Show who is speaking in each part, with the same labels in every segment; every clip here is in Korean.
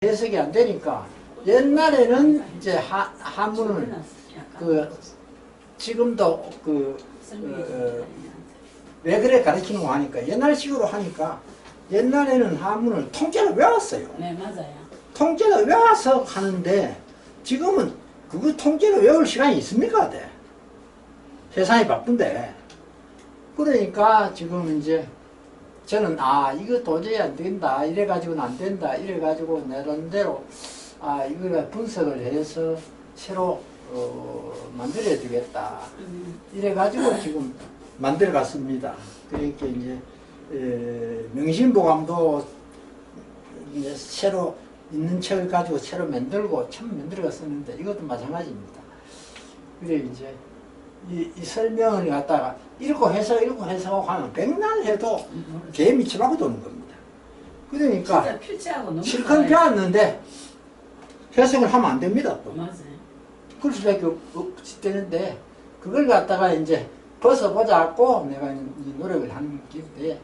Speaker 1: 해석이 안 되니까 옛날에는 이제 한문을 지금도 왜 그래 가르치는 거 하니까 옛날식으로 하니까 옛날에는 한문을 통째로 외웠어요.
Speaker 2: 네, 맞아요.
Speaker 1: 통째로 외워서 하는데 지금은 그거 통째로 외울 시간이 있습니까? 네. 세상이 바쁜데. 그러니까 지금 이제 저는 이거 도저히 안 된다, 이래가지고는 안 된다, 이래가지고 내론대로 이걸 분석을 해서 새로 만들어야 되겠다, 이래가지고 지금 만들어 갔습니다. 그러니까 이제 명심보감도 이제 새로 있는 책을 가지고 새로 만들고 참 만들어 갔었는데 이것도 마찬가지입니다. 그래 이제 이 설명을 갖다가 읽고 해서 하면 백날 해도 개미 치마고 도는 겁니다. 그러니까 실컷 배웠는데 해석을 하면 안 됩니다. 또.
Speaker 2: 맞아요.
Speaker 1: 그럴 수밖에 없는데 그걸 갖다가 이제 벗어보자고 내가 이 노력을 하는 건데,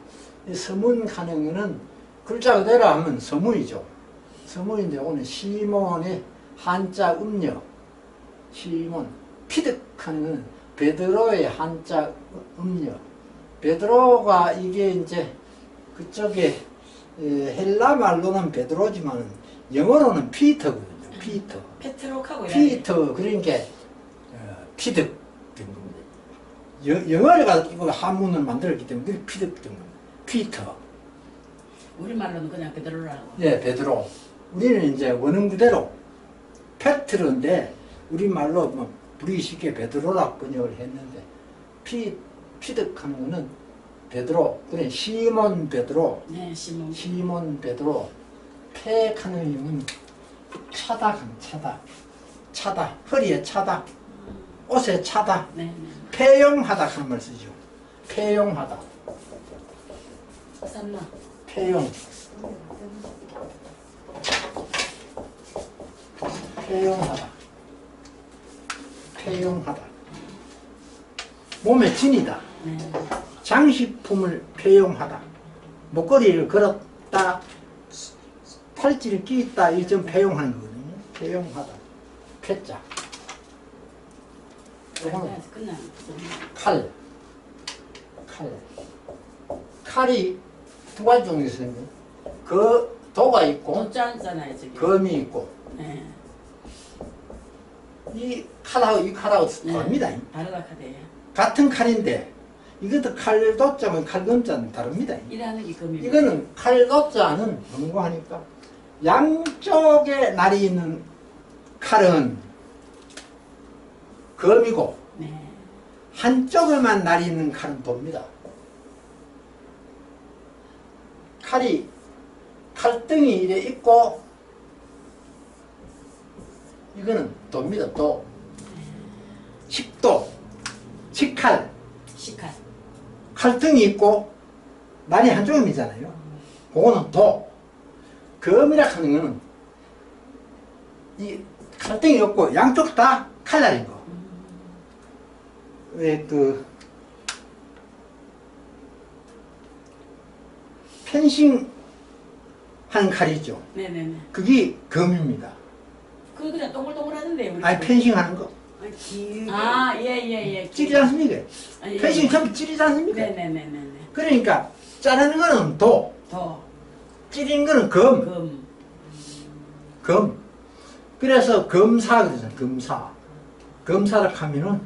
Speaker 1: 서문 하는 거는 글자 그대로 하면 서문이죠. 서문인데 오늘 시몬의 한자 음력, 시몬 피득하는 거는 베드로의 한자 음력. 베드로가 이게 이제 그쪽에 헬라 말로는 베드로지만 영어로는 피터거든요. 피터.
Speaker 2: 페트록하고
Speaker 1: 피터. 그러니까 피득 된 겁니다. 영어를 가지고 한문을 만들었기 때문에 그게 피득 된 겁니다. 피터.
Speaker 2: 우리말로는 그냥 베드로라고.
Speaker 1: 예, 베드로. 우리는 이제 원음 그대로 페트로인데 우리말로 뭐 부르기 쉽게 베드로라고 번역을 했는데 피득하는 거는 베드로. 그래 시몬 베드로.
Speaker 2: 네,
Speaker 1: 시몬 베드로. 팩하는 힘은 차다. 허리에 차다. 옷에 차다.
Speaker 2: 네.
Speaker 1: 폐용하다 하는 말 쓰죠. 폐용하다.
Speaker 2: 쌈나.
Speaker 1: 폐용. 폐용하다. 몸에 진이다.
Speaker 2: 네.
Speaker 1: 장식품을 폐용하다. 목걸이를 걸었다. 팔찌를 끼있다. 이게 좀 폐용하는 거거든요. 폐용하다. 폐자. 요거는 칼. 칼이 두 가지 종류가 있습니다. 도가 있고,
Speaker 2: 도짜잖아요, 저기.
Speaker 1: 검이 있고.
Speaker 2: 네.
Speaker 1: 이 칼하고 다릅니다.
Speaker 2: 다르다 카드예요.
Speaker 1: 같은 칼인데 이것도 칼도자면 칼검자는 다릅니다.
Speaker 2: 이라는 이 검이.
Speaker 1: 이거는 칼도자는 뭔고 하니까 양쪽에 날이 있는 칼은 검이고,
Speaker 2: 네.
Speaker 1: 한쪽에만 날이 있는 칼은 돕니다. 칼등이 이래 있고 이거는 돕니다. 도. 식도. 식칼. 칼등이 있고 날이 한쪽이잖아요. 그거는 도. 검이라 하는 거는 이 칼등이 없고 양쪽 다 칼날인 거. 왜 펜싱 하는 칼이 있죠.
Speaker 2: 네네네.
Speaker 1: 그게 검입니다.
Speaker 2: 그거 그냥 동글동글하던데요.
Speaker 1: 아니 펜싱 하는 거.
Speaker 2: 예.
Speaker 1: 찌르지 않습니까?
Speaker 2: 예.
Speaker 1: 펜싱 전부 찌르지 않습니까?
Speaker 2: 네네네네.
Speaker 1: 그러니까 자르는 거는 도. 찌르는 거는 검. 그래서 검사 그러잖아요. 검사라 하면은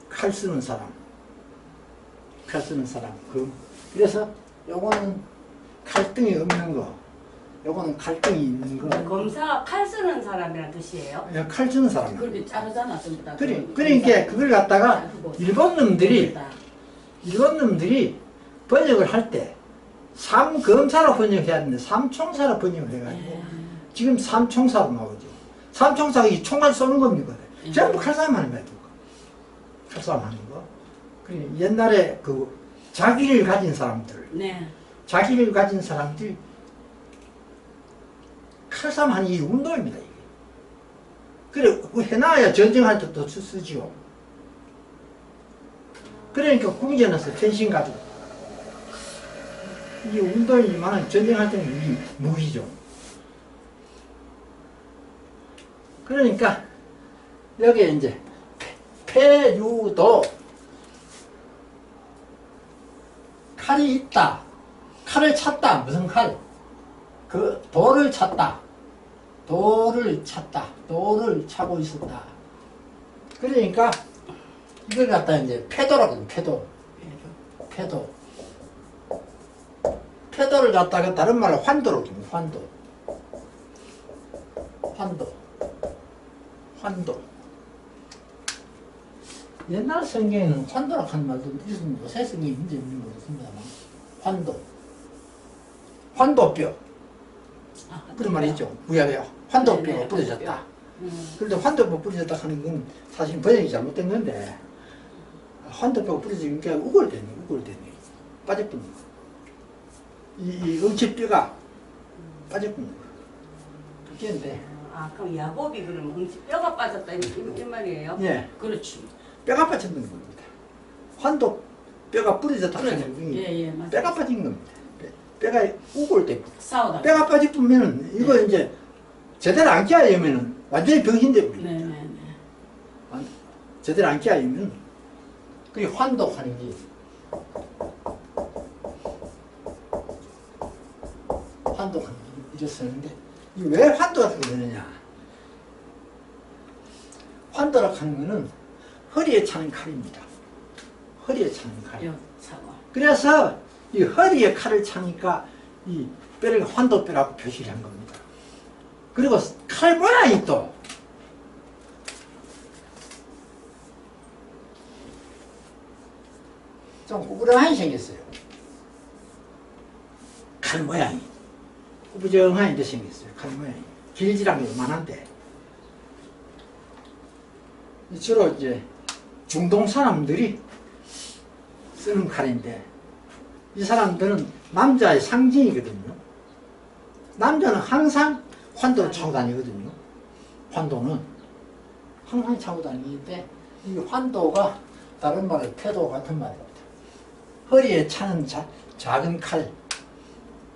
Speaker 1: 칼 쓰는 사람. 검. 그래서 요거는 칼등이 없는 거. 요거는 칼등이 있는 거.
Speaker 2: 검사가 칼 쓰는 사람이란 뜻이에요?
Speaker 1: 칼 쓰는 사람.
Speaker 2: 그렇게 자르잖아, 전부 다.
Speaker 1: 그러니까 그걸 갖다가 일본 놈들이 번역을 할 때 삼검사로 번역해야 되는데 삼총사로 번역을 해가지고 지금 삼총사로 나오죠. 삼총사가 이 총알 쏘는 겁니다. 전부 칼싸움 하는 거야. 칼싸움 하는 거. 옛날에 자기를 가진 사람들.
Speaker 2: 네.
Speaker 1: 자기를 가진 사람들이 칼싸움 하는 이 운동입니다. 이게. 그래, 해놔야 전쟁할 때 또 쓰지요. 그러니까 궁전에서 펜싱 가지고. 이게 운동이지만 전쟁할 때는 이 무기죠. 그러니까 여기에 이제 폐유도 칼이 있다. 칼을 찾다. 무슨 칼? 그 돌을 찾다. 돌을 찾다. 돌을 차고 있었다. 그러니까 이걸 갖다 이제 패도라거든. 패도. 패도. 패도를 갖다가 다른 말로 환도로 깁니다. 환도. 환도. 환도. 옛날 성경에는 환도라고 하는 말도 있었는데 요새 성경이 문제 있는 거 같습니다만 환도. 환도뼈. 그런 말이 있죠. 구약에 환도뼈가 부러졌다. 그런데 환도뼈가 부러졌다 하는 건 사실 번역이 잘못된 건데 환도뼈가 부러지니까 우골되네. 우골되네. 빠져버린 거. 이 응치뼈가 빠져버린 거. 그게인데.
Speaker 2: 아, 그럼 야곱이 그러면 뼈가 빠졌다 이 말이에요?
Speaker 1: 예.
Speaker 2: 그렇지.
Speaker 1: 뼈가 빠졌는 겁니다. 환도 뼈가 부러졌다
Speaker 2: 그렇죠.
Speaker 1: 하는
Speaker 2: 예, 맞아요.
Speaker 1: 뼈가 빠진 겁니다. 뼈가 우골돼.
Speaker 2: 싸우다.
Speaker 1: 뼈가 빠지면 이거
Speaker 2: 네.
Speaker 1: 이제 제대로 안 끼어야면 완전히 병신돼 버립니다.
Speaker 2: 네네네.
Speaker 1: 제대로 안 끼어야면 그게 환독하는 게 환독하는 게 이랬었는데 이게 왜 환도가 되느냐? 환도라고 하는 거는 허리에 차는 칼입니다. 허리에 차는 칼.
Speaker 2: 요 사과.
Speaker 1: 그래서 이 허리에 칼을 차니까 이 뼈를 환도뼈라고 표시를 한 겁니다. 그리고 칼 모양이 또 좀 구부렁하게 생겼어요. 칼 모양이 구부정하게 생겼어요. 칼 모양이 길지랑 요만한데 주로 이제 중동 사람들이 쓰는 칼인데 이 사람들은 남자의 상징이거든요. 남자는 항상 환도를 차고 다니거든요. 환도는 항상 차고 다니는데 이 환도가 다른 말로 패도 같은 말입니다. 허리에 차는 작은 칼,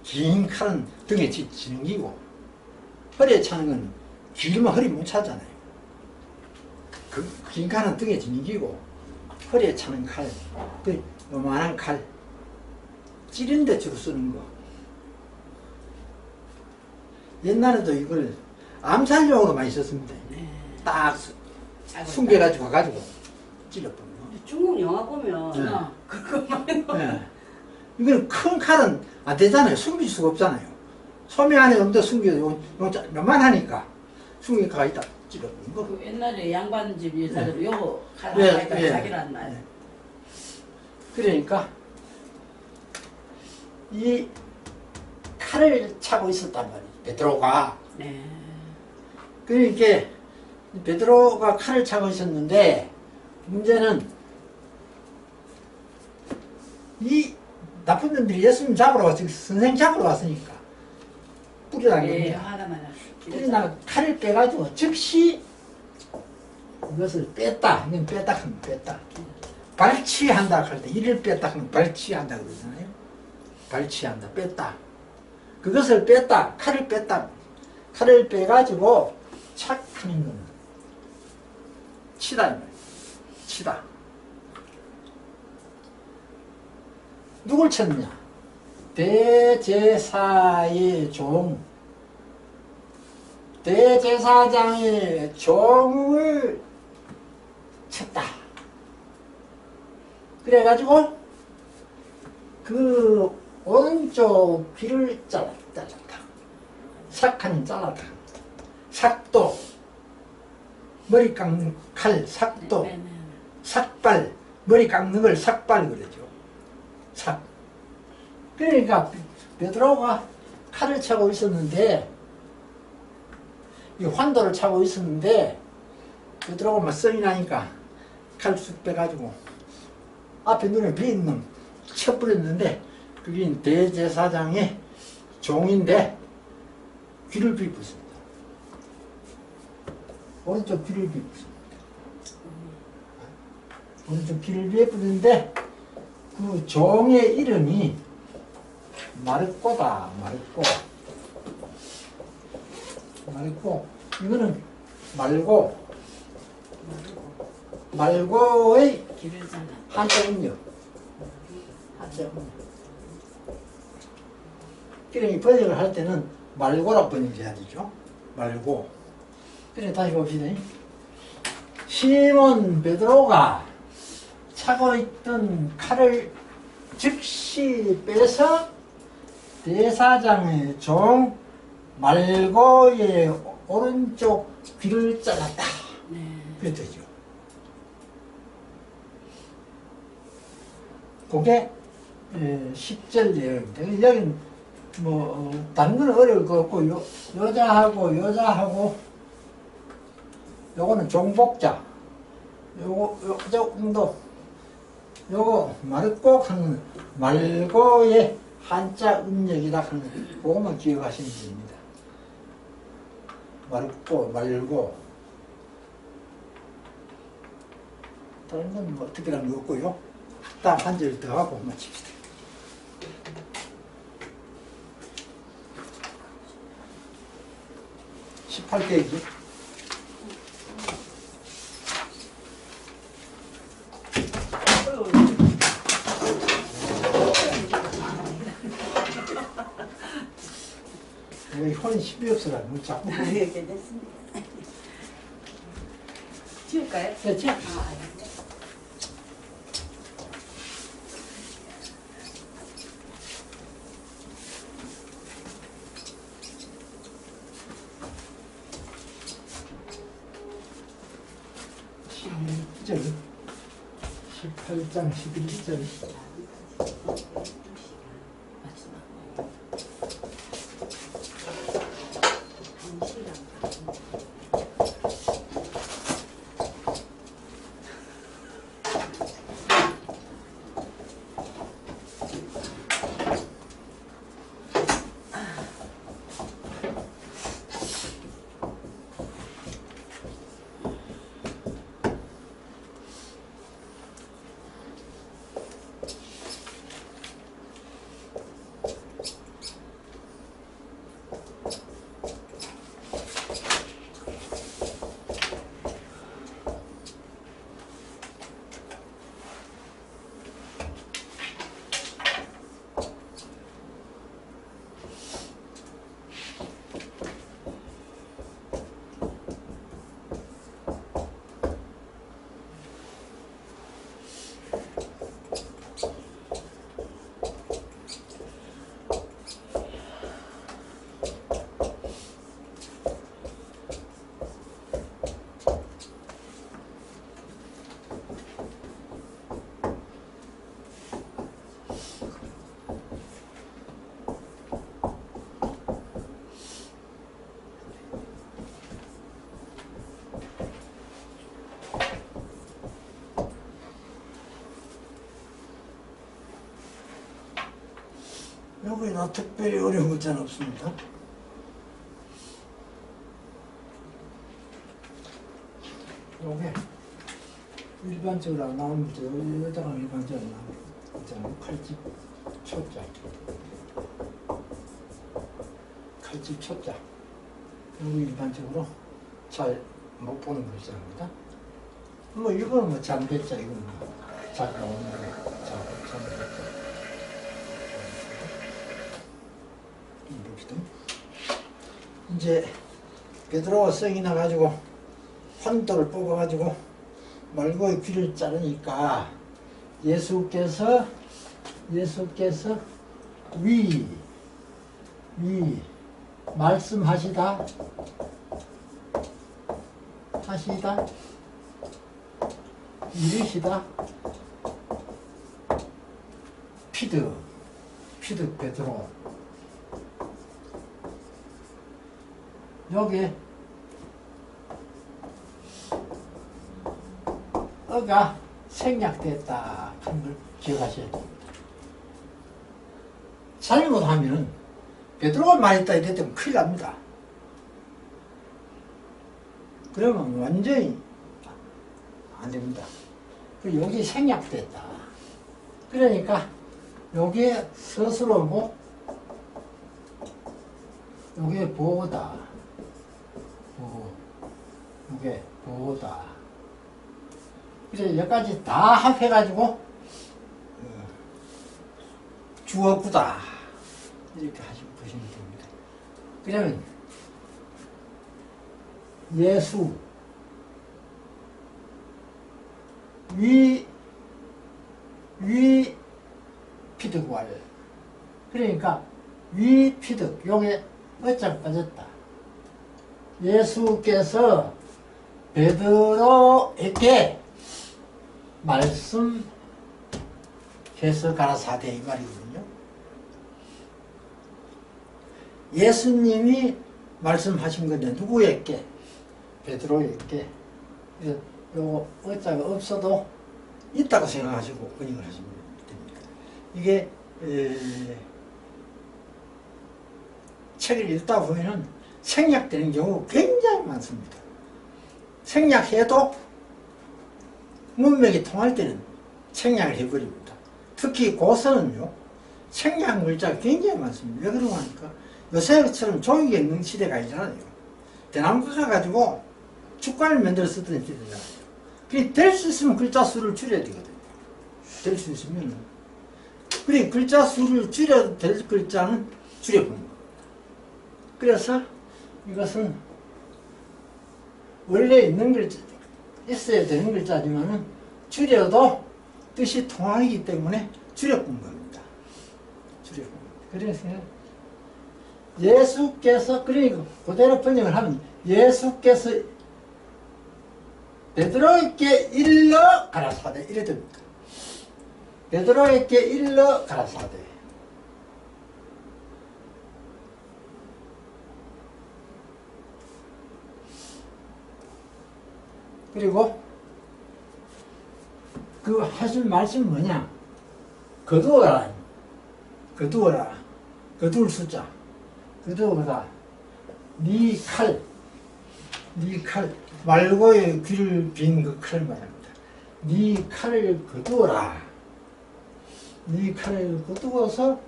Speaker 1: 긴 칼은 등에 지능기고 허리에 차는 건 길면 허리 못 차잖아요. 그 긴 칼은 등에 지능기고 허리에 차는 칼, 그 요만한 칼 찌른 데 주로 쓰는 거. 옛날에도 이걸 암살용으로 많이 썼습니다. 딱 숨겨가지고 가가지고 찔러버려.
Speaker 2: 중국 영화 보면
Speaker 1: 네.
Speaker 2: 그거만
Speaker 1: 네. 이건 큰 칼은 안 되잖아요. 숨길 수가 없잖아요. 소매 안에 좀 더 숨겨도 요만하니까 숨기가 있다 찔러버린 거.
Speaker 2: 그 옛날에 양반집 여자들 요거 칼
Speaker 1: 예,
Speaker 2: 하니까
Speaker 1: 예.
Speaker 2: 자기를 안 나요.
Speaker 1: 그러니까 이 칼을 차고 있었단 말이에요. 베드로가.
Speaker 2: 네.
Speaker 1: 그러니까 베드로가 칼을 차고 있었는데 문제는 이 나쁜 놈들이 예수님 잡으러 왔으니까 선생 잡으러 왔으니까 뿌려난
Speaker 2: 예,
Speaker 1: 겁니다.
Speaker 2: 화가 많아.
Speaker 1: 뿌려난 칼을 빼가지고 즉시 이것을 뺐다. 이건 뺐다 하면 뺐다. 발치한다 할 때 이를 뺐다 하면 발치한다 그러잖아요. 발치한다. 뺐다. 그것을 뺐다. 칼을 뺐다. 칼을 빼가지고 착 하는 거는 치다. 치다. 누굴 쳤느냐? 대제사의 종. 대제사장의 종을 쳤다. 그래가지고 그 오른쪽 귀를 잘랐다. 삭하는 잘랐다. 삭도 머리 깎는 칼 삭도
Speaker 2: 네, 네, 네.
Speaker 1: 삭발 머리 깎는 걸 삭발 그러죠. 삭. 그러니까 베드로가 칼을 차고 있었는데 이 환도를 차고 있었는데 베드로가 막 성이 나니까 칼 쑥 빼가지고 앞에 눈에 비인 놈 쳐버렸는데 그게 대제사장의 종인데 귀를 비웃습니다. 오른쪽 귀를 비웃습니다. 오른쪽 귀를 비웃는데 그 종의 이름이 마르꼬다. 마르꼬. 이거는 말고의
Speaker 2: 길을 잘라.
Speaker 1: 한자 음력. 그러니 번역을 할 때는 말고라 번역해야 되죠. 말고. 그래 다시 봅시다. 시몬 베드로가 차고 있던 칼을 즉시 빼서 대사장의 종 말고의 오른쪽 귀를 잘랐다.
Speaker 2: 네.
Speaker 1: 그랬죠. 그게 10절 내용입니다. 여기는 다른 건 어려울 것 같고 여자하고 요거는 종복자 요거 정도 요거 말꼭 하는 말고의 한자 음력이라 하는 그것만 기억하시면 됩니다. 말고 다른 건 뭐 특별한 거 없고요. 딱 한 절 더 하고 마칩시다. (18페이지) 여기 혼이 힘이 없어라. 뭐 자꾸
Speaker 2: 이렇게 됐습니다. 지울까요?
Speaker 1: 됐지?
Speaker 2: 아, 네.
Speaker 1: 절 18장 11절 여기나 특별히 어려운 것은 없습니다. 요게 일반적으로 안 나옵니다. 여자가 일반적으로 나옵니다. 칼집 초자, 칼집 초자. 여기 일반적으로 잘 못 보는 글자입니다. 뭐 이거는 뭐 잠배자, 이거는 잘 나오는 거예요. 잠배자. 봅시다. 이제 베드로가 성이 나가지고 환도를 뽑아가지고 말고의 귀를 자르니까 예수께서 위 말씀하시다 이르시다 피드 베드로 여기 어가 생략됐다 하는 걸 기억하셔야 됩니다. 잘못하면 베드로가 말했다 이랬다면 큰일 납니다. 그러면 완전히 안 됩니다. 여기 생략됐다. 그러니까 여기에 스스로고 여기에 보다. 이게 보다. 그래서 여기까지 다 합해가지고 주어구다 이렇게 하시고 보시면 됩니다. 그러면 예수 위 피득왈 그러니까 위 피득 요게 어짜가 빠졌다. 예수께서 베드로에게 말씀해서 가라사대 이 말이거든요. 예수님이 말씀하신 건데 누구에게? 베드로에게. 그래서 요거 어짜가 없어도 있다고 생각하시고 번역을 하시면 됩니다. 이게 책을 읽다 보면은 생략되는 경우가 굉장히 많습니다. 생략해도 문맥이 통할 때는 생략을 해버립니다. 특히 고서는요, 생략 물자가 굉장히 많습니다. 왜 그러고 하니까 요새처럼 종이경능 시대가 아니잖아요. 대나무가 가지고 축간을 만들어 쓰던 시대잖아요. 될 수 있으면 글자 수를 줄여야 되거든요. 될 수 있으면. 그래, 글자 수를 줄여도 될 글자는 줄여보는 겁니다. 그래서 이것은 원래 있는 글자, 있어야 되는 글자지만은 줄여도 뜻이 통하기 때문에 줄여본 겁니다. 줄여본 겁니다. 그래서 예수께서, 그러니까 그대로 번역을 하면 예수께서 베드로에게 일러 가라사대 이래 됩니다. 베드로에게 일러 가라사대. 그리고 그 하실 말씀이 뭐냐? 거두어라. 거두어라. 거두을 숫자. 거두어라. 네 칼. 네 칼. 말고의 귀를 빈 그 칼을 말합니다. 네 칼을 거두어라. 네 칼을 거두어서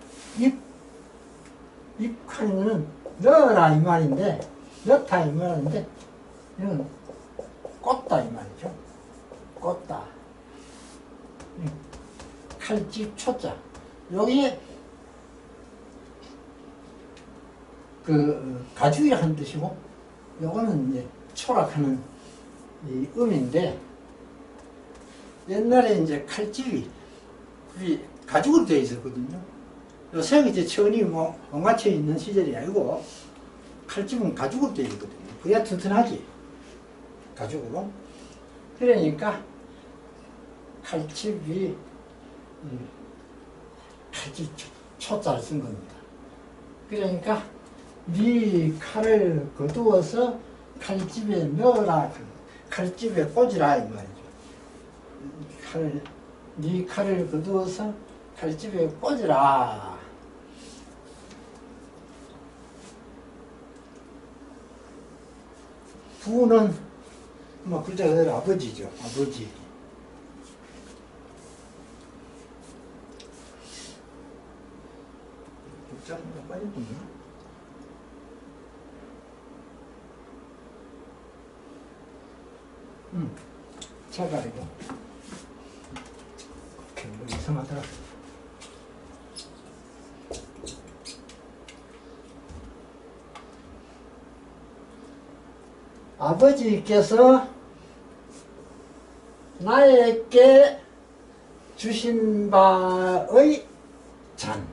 Speaker 1: 입칼은 넣어라 이 말인데, 넣다 이 말인데, 이건 꽂다 이 말이죠. 꽂다. 칼집 초자. 여기에 그 가죽이 한 뜻이고, 요거는 이제 초락하는 이 음인데, 옛날에 이제 칼집이 가죽으로 되어 있었거든요. 요새 이제 천이 뭐 엉갇혀 있는 시절이 아니고 칼집은 가죽으로 되어 있거든요. 그래야 튼튼하지. 가죽으로. 그러니까 칼집이 칼집 초자를 쓴 겁니다. 그러니까 네 칼을 거두어서 칼집에 넣어라. 칼집에 꽂으라 이 말이죠. 네 칼을 거두어서 칼집에 꽂으라. 부는 뭐 글자 그대로 아버지죠. 아버지. 글자가 빠졌군요. 제가 이거 이상하더라. 아버지께서 나에게 주신 바의 잔.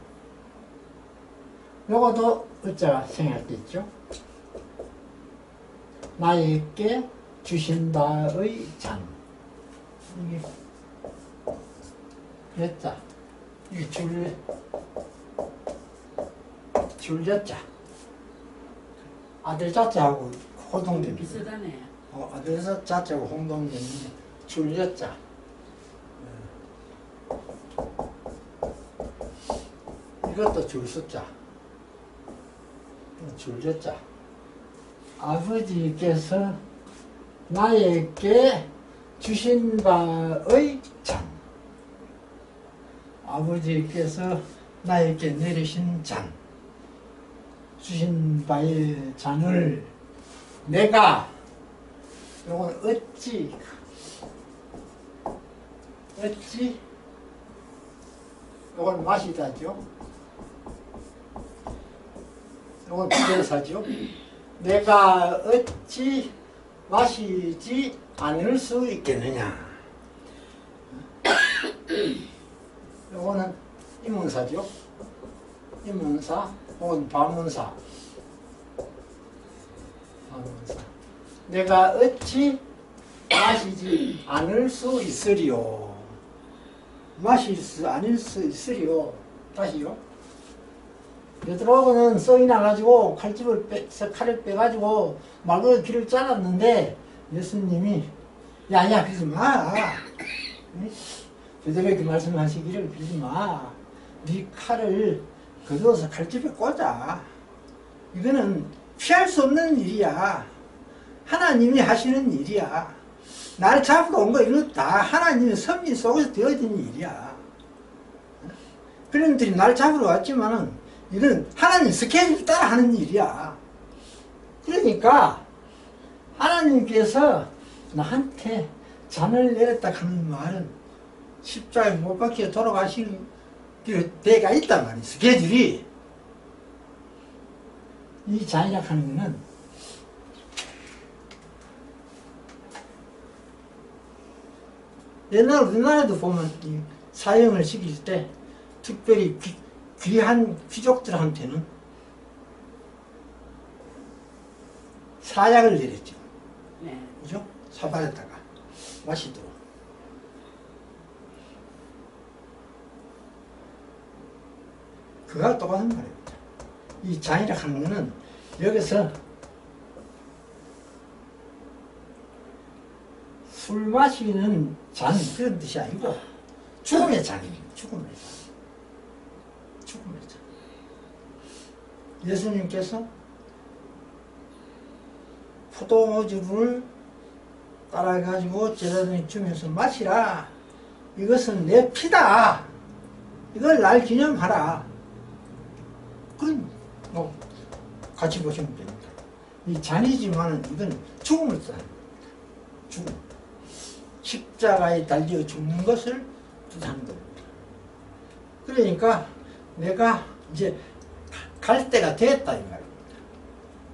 Speaker 1: 요것도 어쩌가 생략됐죠. 나에게 주신 바의 잔. 이게 여자. 이게 줄여자. 아들 자자하고 호동됩니다.
Speaker 2: 비슷하네.
Speaker 1: 아들 자자하고 혼동되는데 줄여자. 이것도 줄숫자. 줄여자. 아버지께서 나에게 주신 바의 잔. 아버지께서 나에게 내리신 잔. 주신 바의 잔을 내가 요건 어찌, 요건 마시다죠. 요건 부대사죠. 내가 어찌 마시지 않을 수 있겠느냐. 요거는 임문사죠. 임문사, 혹은 반문사. 내가 어찌 마시지 않을 수 있으리요. 마실 수 아닐 수 있으리요. 다시요. 베드로는 썩이 나가지고 칼을 빼가지고 말로 길을 잘랐는데 예수님이 야야 그러지 마. 베드로에게 말씀하시기를 그러지 마. 네 칼을 거두어서 칼집에 꽂아. 이거는 피할 수 없는 일이야. 하나님이 하시는 일이야. 날 잡으러 온 거 이거 다 하나님의 섭리 속에서 되어진 일이야. 그런들이 날 잡으러 왔지만은 이건 하나님 스케줄 따라 하는 일이야. 그러니까 하나님께서 나한테 잔을 내렸다 하는 말은 십자가에 못 박혀 돌아가실 때가 있단 말이야. 스케줄이. 이 잔이라 하는 거는 옛날 우리나라도 보면 이 사형을 시킬 때 특별히 귀한 귀족들한테는 사약을 내렸죠.
Speaker 2: 네.
Speaker 1: 그죠? 사발에다가 마시도록. 그거와 똑같은 말입니다. 이 잔이라 하는 거는 여기서 술 마시는 잔 그런 뜻이 아니고 죽음의 잔입니다. 죽음의 잔. 죽음의 잔. 예수님께서 포도주를 따라가지고 제자들이 주면서 마시라. 이것은 내 피다. 이걸 날 기념하라. 그럼 뭐 같이 보시면 됩니다. 이 잔이지만은 이건 죽음을 뜻합니다. 죽음. 십자가에 달려 죽는 것을 뜻하는 겁니다. 그러니까 내가 이제 갈 때가 되었다 이 말입니다.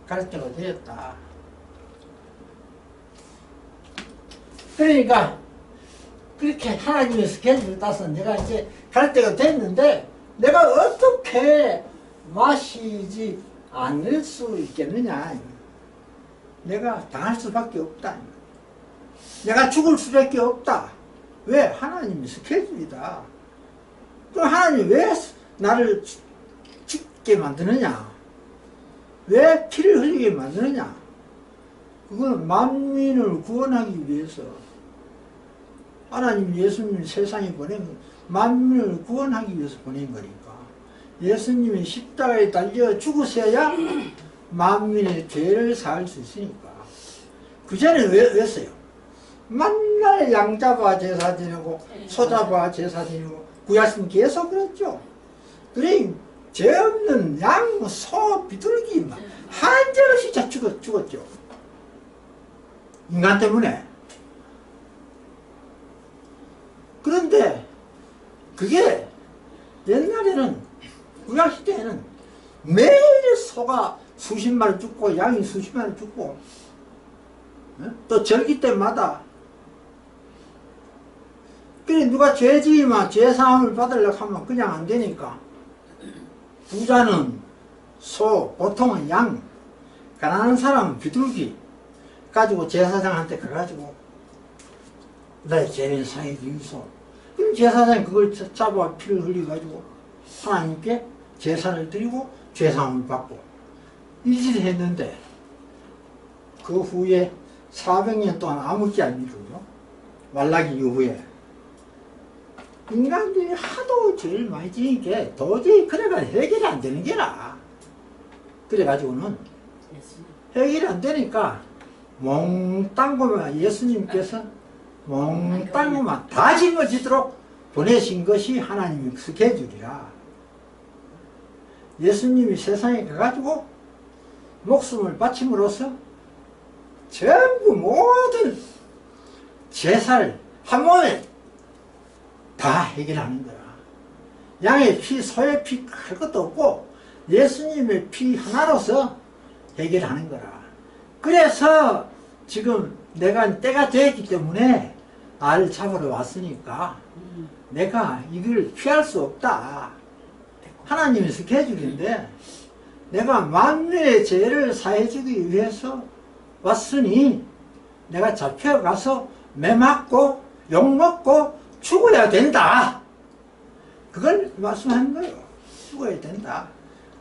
Speaker 1: 갈 때가 되었다. 그러니까 그렇게 하나님의 스케줄을 따서 내가 이제 갈 때가 됐는데 내가 어떻게 마시지 않을 수 있겠느냐. 내가 당할 수밖에 없다. 내가 죽을 수밖에 없다. 왜? 하나님의 스케줄이다. 그럼 하나님이 왜 나를 죽게 만드느냐? 왜 피를 흘리게 만드느냐? 그건 만민을 구원하기 위해서. 하나님 예수님을 세상에 보낸 건 만민을 구원하기 위해서 보낸 거니까. 예수님이 십자가에 달려 죽으셔야 만민의 죄를 사할 수 있으니까. 그 전에 왜 했어요? 맨날 양 잡아 제사 드리고 소 잡아 제사 드리고 구약신 계속 그랬죠. 그래 죄 없는 양, 소, 비둘기 한정없이 죽었죠. 인간 때문에. 그런데 그게 옛날에는 구약시대에는 매일 소가 수십 마리 죽고 양이 수십 마리 죽고 또 절기 때마다 그래 누가 죄지으면 죄사함을 받으려고 하면 그냥 안 되니까 부자는 소, 보통은 양, 가난한 사람은 비둘기 가지고 제사장한테 가가지고 나의 죄는 상해 주소. 그럼 제사장이 그걸 잡아 피를 흘려가지고 하나님께 제사를 드리고 죄사함을 받고 일일이 했는데 그 후에 400년 동안 아무렇지 안 이루죠. 말라기 이후에 인간들이 하도 죄를 많이 지니까 도저히 그래가 해결이 안 되는 게라. 그래가지고는 해결이 안 되니까 몽땅 보면 예수님께서 몽땅 보면 다 짊어지도록 보내신 것이 하나님의 스케줄이라. 예수님이 세상에 가가지고 목숨을 바침으로써 전부 모든 제사를 한 몸에 다 해결하는 거야. 양의 피, 소의 피, 할 것도 없고 예수님의 피 하나로서 해결하는 거라. 그래서 지금 내가 때가 되었기 때문에 알을 잡으러 왔으니까 내가 이걸 피할 수 없다. 하나님의 스케줄인데 내가 만민의 죄를 사해주기 위해서 왔으니 내가 잡혀가서 매 맞고 욕먹고 죽어야 된다. 그걸 말씀하는 거예요. 죽어야 된다.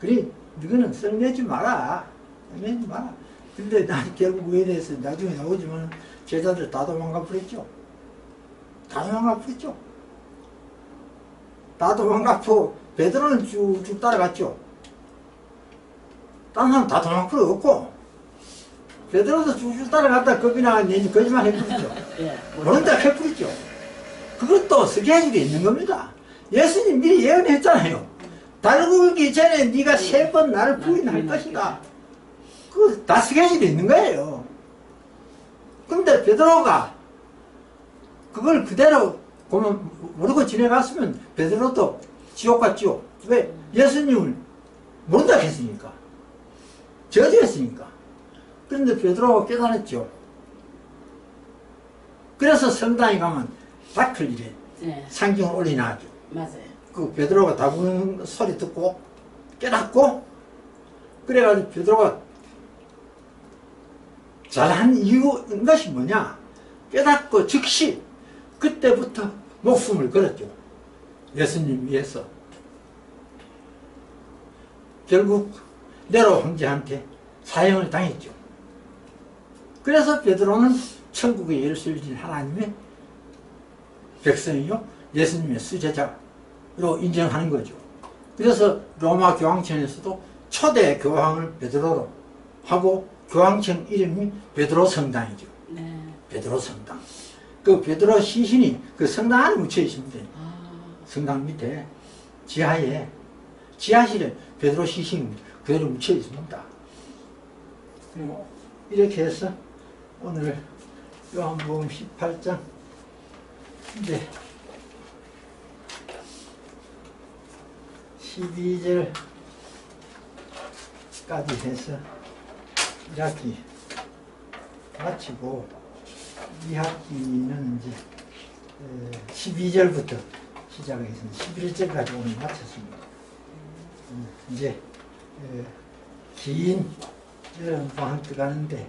Speaker 1: 그래 너희는 썰매지 마라. 썰매지 마라. 근데 난 결국 왜 됐어? 나중에 나오지만 제자들 다 도망가 버렸죠. 다 도망가 버렸죠. 다 도망가 버리고 베드로는 쭉쭉 따라갔죠. 다른 사람 다 도망가 버렸고 베드로도 쭉쭉 따라갔다 겁이 나가니 거짓말 해버렸죠. 모른다 해버렸죠. 그것도 스케줄이 있는 겁니다. 예수님 미리 예언했잖아요. 달구기 전에 네가 3번 나를 부인할 것이다. 그 다 스케줄이 있는 거예요. 근데 베드로가 그걸 그대로 보면 모르고 지내갔으면 베드로도 지옥 갔죠. 왜? 예수님을 모른다 했으니까. 저주했으니까. 그런데 베드로가 깨달았죠. 그래서 성당에 가면 닥을 이래.
Speaker 2: 네.
Speaker 1: 상징을 올려놔죠.
Speaker 2: 맞아요.
Speaker 1: 그 베드로가 다구는 소리 듣고 깨닫고 그래가지고 베드로가 잘한 이유인 것이 뭐냐? 깨닫고 즉시 그때부터 목숨을 걸었죠. 예수님 위해서. 결국 네로 황제한테 사형을 당했죠. 그래서 베드로는 천국의 열쇠를 진 하나님의 백성이요 예수님의 수제자로 인정하는 거죠. 그래서 로마 교황청에서도 초대 교황을 베드로로 하고 교황청 이름이 베드로 성당이죠.
Speaker 2: 네.
Speaker 1: 베드로 성당. 그 베드로 시신이 그 성당 안에 묻혀 있습니다. 성당 밑에 지하에 지하실에 베드로 시신이 그대로 묻혀 있습니다. 그리고 이렇게 해서 오늘 요한복음 18장 이제 12절까지 해서 1학기 마치고 2학기는 이제 12절부터 시작하겠습니다. 11절까지 오늘 마쳤습니다. 이제 긴 여름 방학 들어가는데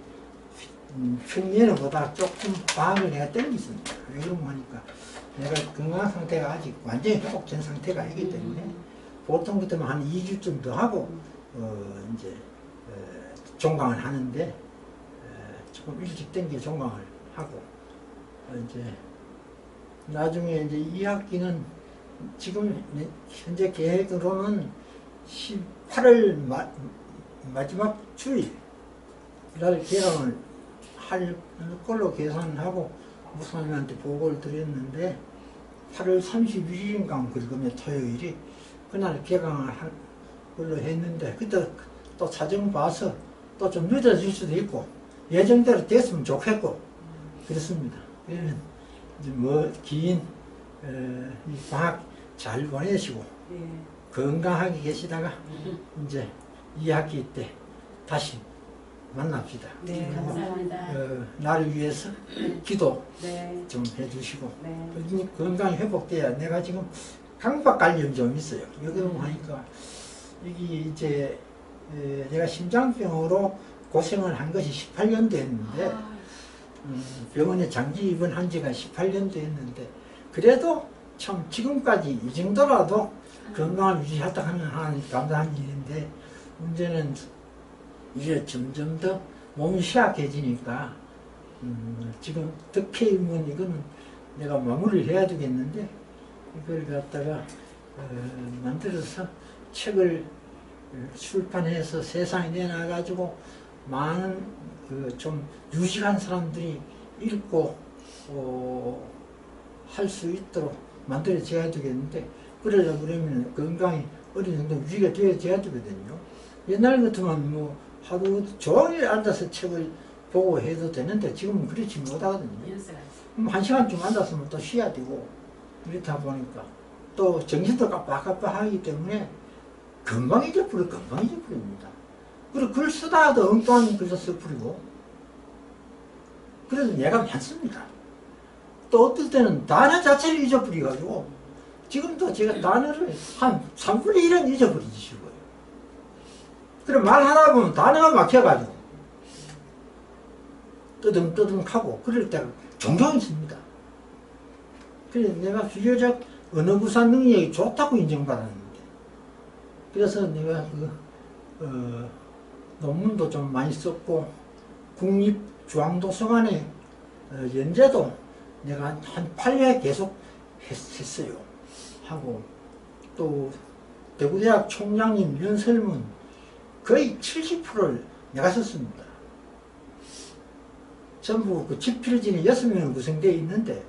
Speaker 1: 평년보다 조금 방학을 내가 땡겼습니다. 왜 그러면 하니까 내가 건강 상태가 아직 완전히 회복된 상태가 아니기 때문에 보통 같으면 한 2주쯤 더 하고 이제 종강을 하는데 조금 일찍 땡겨 종강을 하고 이제 나중에 이제 2학기는 지금 현재 계획으로는 18월 마지막 주일 날 개강을 할 걸로 계산하고 목사님한테 보고를 드렸는데 8월 31일인가 그러면 토요일이 그날 개강을 할 걸로 했는데 그때 또 사정 봐서 또 좀 늦어질 수도 있고 예정대로 됐으면 좋겠고 그렇습니다. 그러면 이제 뭐 긴 방학 잘 보내시고
Speaker 2: 네.
Speaker 1: 건강하게 계시다가 이제 2학기 때 다시 만납시다.
Speaker 2: 네, 감사합니다.
Speaker 1: 나를 위해서 기도
Speaker 2: 네.
Speaker 1: 좀 해주시고
Speaker 2: 네.
Speaker 1: 건강이 회복돼야 내가 지금 강박관념이 좀 있어요. 여기 하니까 여기 이제 내가 심장병으로 고생을 한 것이 18년 됐는데 병원에 장기 입원한 지가 18년 됐는데 그래도 참 지금까지 이 정도라도 건강을 유지하다 하면 하나님 감사한 일인데 문제는 이제 점점 더 몸이 쇠약해지니까 지금 덕혜임은 이거는 내가 마무리를 해야 되겠는데 이걸 갖다가 만들어서 책을 출판해서 세상에 내놔가지고 많은 그 좀 유식한 사람들이 읽고 할 수 있도록 만들어져야 되겠는데 그러려고 그러면 건강이 어느 정도 유지가 되어져야 되거든요. 옛날 같으면 뭐 하루 종일 앉아서 책을 보고 해도 되는데 지금은 그렇지 못하거든요.
Speaker 2: 연세가
Speaker 1: 그럼 1시간쯤 앉았으면 또 쉬어야 되고 그렇다 보니까 또 정신도 깜빡깜빡하기 때문에 금방 잊어버립니다. 그리고 글 쓰다가도 엉뚱한 글도 써버리고 그래서 얘가 많습니다. 또 어떨 때는 단어 자체를 잊어버려가지고 지금도 제가 단어를 한 3분의 1은 잊어버리시고요. 그래 말하다 보면 단어가 막혀가지고 뜨듬뜨듬하고 그럴 때가 종종 있습니다. 그래서 내가 비교적 언어 구사 능력이 좋다고 인정받았는데 그래서 내가 논문도 좀 많이 썼고 국립중앙도서관에 연재도 내가 한 8회 계속 했어요. 하고 또 대구대학 총장님 연설문 거의 70%를 내가 썼습니다. 전부 그 집필진이 6명이 구성되어 있는데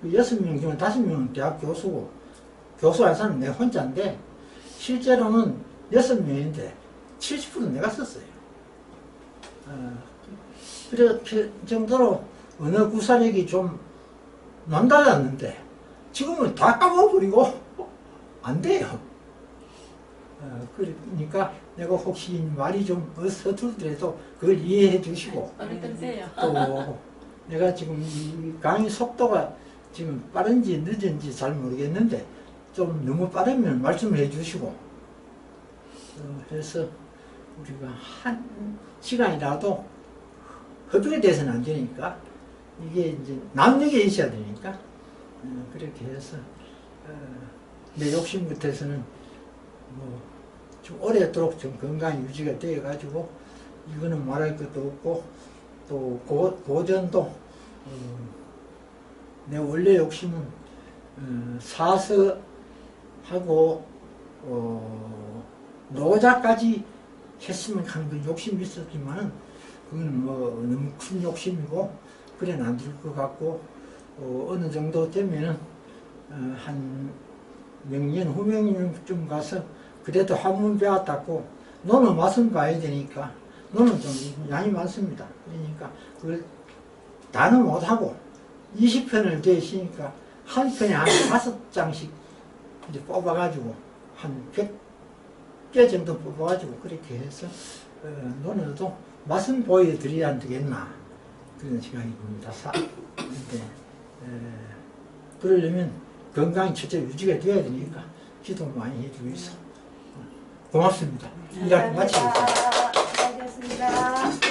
Speaker 1: 그 6명 중에 5명은 대학 교수고 교수 할 사람은 내 혼자인데 실제로는 6명인데 70%는 내가 썼어요. 그렇게 정도로 언어 구사력이 좀 남달랐는데 지금은 다 까먹어버리고 안 돼요. 그러니까 내가 혹시 말이 좀 서툴더라도 그걸 이해해 주시고 또 내가 지금 이 강의 속도가 지금 빠른지 늦은지 잘 모르겠는데 좀 너무 빠르면 말씀을 해 주시고 그래서 우리가 한 시간이라도 허비가 돼서는 안 되니까 이게 이제 남력이 있어야 되니까 그렇게 해서 내 욕심 끝에서는 뭐 좀 오래도록 좀 건강 유지가 되어 가지고 이거는 말할 것도 없고 또 고전도 내 원래 욕심은 사서하고 노자까지 했으면 하는 그 욕심이 있었지만은 그건 뭐 너무 큰 욕심이고 그래는 안 될 것 같고 어느 정도 되면은 한 명년 후명년쯤 가서 그래도 한문 배웠다고 너는 맛은 봐야 되니까 너는 좀 양이 많습니다. 그러니까 그걸 다는 못하고 20편을 되시니까 한 편에 한 5장씩 이제 뽑아가지고 한 100개 정도 뽑아가지고 그렇게 해서 너네도 맛은 보여드려야 안 되겠나 그런 생각이 듭니다. 근데 그러려면 건강이 첫째 유지가 되어야 되니까 기도 많이 해주셔서 고맙습니다. 이야기 마치겠습니다.
Speaker 2: 알겠습니다.